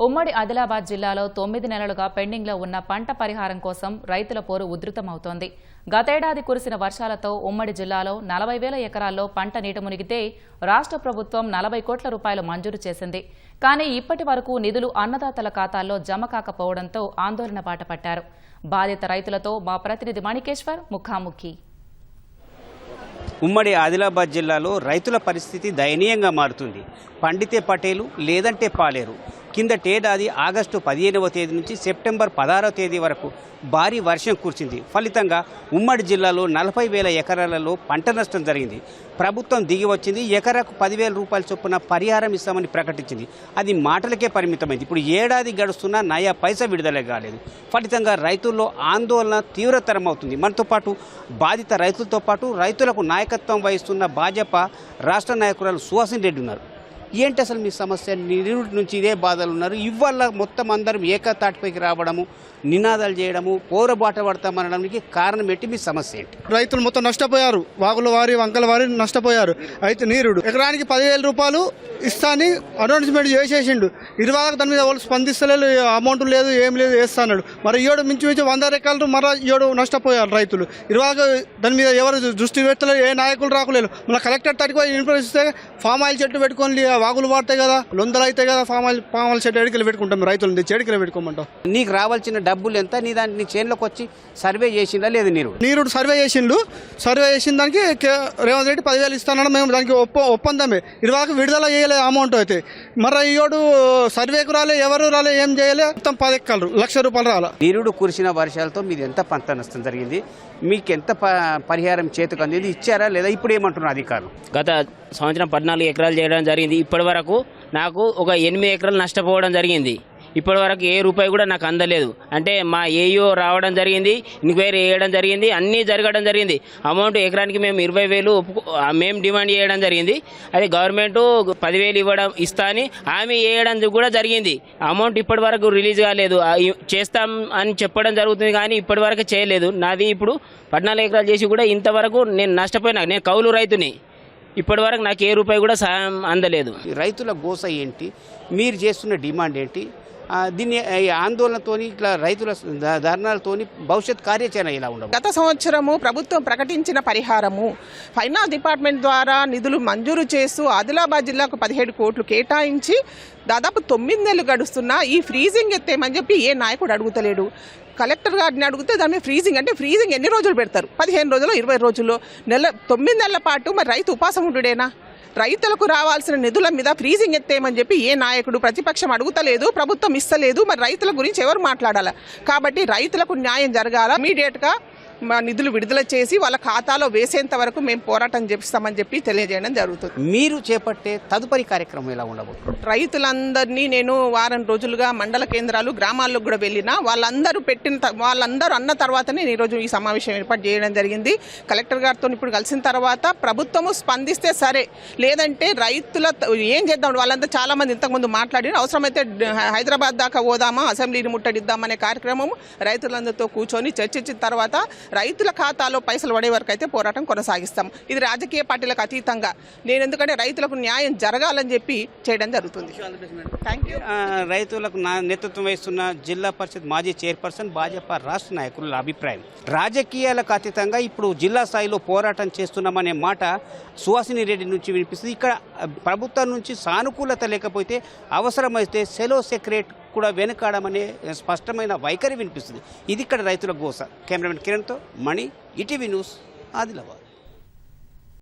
ఉమ్మడి ఆదిలాబాద్ జిల్లాలో 9 నెలలుగా పెండింగ్లో ఉన్న పంట పరిహారం కోసం రైతుల పోరు ఉధృతమవుతోంది. గతేడాది కురిసిన వర్షాలతో ఉమ్మడి జిల్లాలో 40,000 ఎకరాల్లో పంట నీట మునిగితే రాష్ట్ర ప్రభుత్వం 40 కోట్ల రూపాయలు మంజూరు చేసింది. కానీ ఇప్పటి వరకు నిధులు అన్నదాతల ఖాతాల్లో జమ కాకపోవడంతో ఆందోళన బాట పట్టారు. బాధిత రైతులతో మా ప్రతినిధి మణికేశ్వర్ ముఖాముఖి. ఉమ్మడి ఆదిలాబాద్ జిల్లాలో రైతుల పరిస్థితి దయనీయంగా మారుతుంది. పండితే పటేలు లేదంటే పాలేరు. కిందటేడాది ఆగస్టు 15వ తేదీ నుంచి సెప్టెంబర్ 16వ తేదీ వరకు భారీ వర్షం కురిసింది. ఫలితంగా ఉమ్మడి జిల్లాలో 40,000 ఎకరాలలో పంట నష్టం జరిగింది. ప్రభుత్వం దిగి వచ్చింది. ఎకరాకు 10,000 రూపాయల చొప్పున పరిహారం ఇస్తామని ప్రకటించింది. అది మాటలకే పరిమితమైంది. ఇప్పుడు ఏడాది గడుస్తున్నా నయా పైసా విడుదల కాలేదు. ఫలితంగా రైతుల్లో ఆందోళన తీవ్రతరం అవుతుంది. మనతో పాటు బాధిత రైతులతో పాటు రైతులకు నాయకత్వం వహిస్తున్న భాజపా రాష్ట్ర నాయకురాలు సుహాసిని రెడ్డి ఉన్నారు. ఏంటి అసలు మీ సమస్య? నిరుడి నుంచి ఇదే బాధలు ఉన్నారు. ఇవాళ మొత్తం అందరం ఏకతాటిపైకి రావడము, నినాదాలు చేయడము, పోరబాట పడతామనడానికి కారణం ఏంటి? మీ సమస్య ఏంటి? రైతులు మొత్తం నష్టపోయారు. వాగుల వారి వంకల వారి నష్టపోయారు. అయితే నీరుడు ఎకరానికి 10,000 రూపాయలు ఇస్తాని అనౌన్స్మెంట్ చేసేసిండు. ఇరువాళ్ళకి దాని మీద వాళ్ళు స్పందిస్తలేదు. అమౌంట్ లేదు, ఏం లేదు, వేస్తాడు. మరి ఏడు మించుమించు 100 ఎకరాలు మరి ఏడు నష్టపోయారు రైతులు. ఇరువాళ్ళకి దాని మీద ఎవరు దృష్టి పెట్టలేదు. ఏ నాయకులు రాకులేదు. మన కలెక్టర్ తడికి ఇన్ఫ్లుయెన్స్ ఇస్తే ఫామ్ ఆయిల్ చెట్టు పెట్టుకొని వాగులు వాడతాయి కదా, లొందలు అవుతాయి కదా, ఫామ్ ఆయిల్ చెట్టు ఎడికలు పెట్టుకుంటాం. రైతులు చెడికలు పెట్టుకోమంటాం. నీకు రావాల్సిన డబ్బులు ఎంత? నీ దాన్ని చేనులోకి వచ్చి సర్వే చేసిందా లేదు? నీరుడు సర్వే చేసిండు. సర్వే చేసిన దానికి రేవంత్ రెడ్డి 10,000 ఇస్తానని మేము దానికి ఒప్పందమే. ఇరువాళ్ళకి విడుదల చేయలేదు అమౌంట్. అయితే మరి ఈయోడు సర్వేకు రాలే, ఎవరు రాలే, ఏం చేయలే. మొత్తం 10 ఎకరాలు 1,00,000 రూపాయలు రాలా. నీరుడు కురిసిన వర్షాలతో మీది ఎంత పంట నష్టం జరిగింది? మీకు ఎంత పరిహారం చేతికి అందింది? ఇచ్చారా లేదా? ఇప్పుడు ఏమంటున్నారు అధికారులు? గత సంవత్సరం 14 ఎకరాలు చేయడం జరిగింది. ఇప్పటి వరకు నాకు ఒక 8 ఎకరాలు నష్టపోవడం జరిగింది. ఇప్పటి వరకు ఏ రూపాయి కూడా నాకు అందలేదు. అంటే మా ఏఈఓ రావడం జరిగింది, ఎంక్వైరీ వేయడం జరిగింది, అన్నీ జరగడం జరిగింది. అమౌంట్ ఎకరానికి మేము 20,000 మేము డిమాండ్ చేయడం జరిగింది. అది గవర్నమెంట్ 10,000 ఇస్తా అని హామీ వేయడం కూడా జరిగింది. అమౌంట్ ఇప్పటి వరకు రిలీజ్ కాలేదు. చేస్తాం అని చెప్పడం జరుగుతుంది కానీ ఇప్పటి వరకు చేయలేదు. నాది ఇప్పుడు 14 ఎకరాలు చేసి కూడా ఇంతవరకు నేను నష్టపోయినా. నేను కౌలు రైతుని. ఇప్పటి వరకు నాకు ఏ రూపాయి కూడా సహాయం అందలేదు. రైతుల గోస ఏంటి? మీరు చేస్తున్న డిమాండ్ ఏంటి? దీన్ని ఆందోళనతోని ఇట్లా రైతుల ధర్నాలతోని భవిష్యత్ కార్యాచరణ ఇలా ఉండదు. గత సంవత్సరము ప్రభుత్వం ప్రకటించిన పరిహారము ఫైనాన్స్ డిపార్ట్మెంట్ ద్వారా నిధులు మంజూరు చేస్తూ ఆదిలాబాద్ జిల్లాకు 17 కోట్లు కేటాయించి దాదాపు 9 నెలలు గడుస్తున్నా ఈ ఫ్రీజింగ్ ఎత్తేమని చెప్పి ఏ నాయకుడు అడుగుతలేడు. కలెక్టర్ గారిని అడిగితే దాని మీద ఫ్రీజింగ్ అంటే ఫ్రీజింగ్ ఎన్ని రోజులు పెడతారు? 15 రోజులు, 20 రోజుల్లో, 9 నెలల పాటు మరి రైతు ఉపాసం ఉండుడేనా? రైతులకు రావాల్సిన నిధుల మీద ఫ్రీజింగ్ ఎత్తేయమని చెప్పి ఏ నాయకుడు ప్రతిపక్షం అడుగుతలేదు, ప్రభుత్వం ఇస్తలేదు. మరి రైతుల గురించి ఎవరు మాట్లాడాలి? కాబట్టి రైతులకు న్యాయం జరగాల. ఇమీడియట్గా నిధులు విడుదల చేసి వాళ్ళ ఖాతాలో వేసేంత వరకు మేము పోరాటం చేపిస్తామని చెప్పి తెలియజేయడం జరుగుతుంది. మీరు చేపట్టే తదుపరి కార్యక్రమం ఎలా ఉండబోతుంది? రైతులందరినీ నేను వారం రోజులుగా మండల కేంద్రాలు, గ్రామాల్లో కూడా వెళ్ళినా వాళ్ళందరూ అన్న తర్వాతనే ఈరోజు ఈ సమావేశం ఏర్పాటు చేయడం జరిగింది. కలెక్టర్ గారితో ఇప్పుడు కలిసిన తర్వాత ప్రభుత్వము స్పందిస్తే సరే, లేదంటే రైతుల ఏం చేద్దాం. వాళ్ళంతా చాలా మంది ఇంతకుముందు మాట్లాడి అవసరమైతే హైదరాబాద్ దాకా పోదామా, అసెంబ్లీని ముట్టడిద్దామనే కార్యక్రమం రైతులందరితో కూర్చొని చర్చించిన తర్వాత రైతుల ఖాతాలో పైసలు పడే వరకు అయితే పోరాటం కొనసాగిస్తాం. ఇది రాజకీయ పార్టీలకు అతీతంగా నేను ఎందుకంటే రైతులకు న్యాయం జరగాలని చెప్పి చేయడం జరుగుతుంది. Thank you. రైతులకు నేతృత్వం వహిస్తున్న జిల్లా పరిషత్ మాజీ చైర్పర్సన్ భాజపా రాష్ట్ర నాయకుల అభిప్రాయం. రాజకీయాలకు అతీతంగా ఇప్పుడు జిల్లా స్థాయిలో పోరాటం చేస్తున్నామనే మాట సుహాసిని రెడ్డి నుంచి వినిపిస్తుంది. ఇక్కడ ప్రభుత్వం నుంచి సానుకూలత లేకపోతే అవసరమైతే సెలో సెక్రెట్ కూడా వెనుకాడమనే స్పష్టమైన వైఖరి వినిపిస్తుంది. ఇది ఇక్కడ రైతుల గోస. కెమెరామెన్ కిరణ్తో మణి, ఈటీవీ న్యూస్, ఆదిలాబాద్.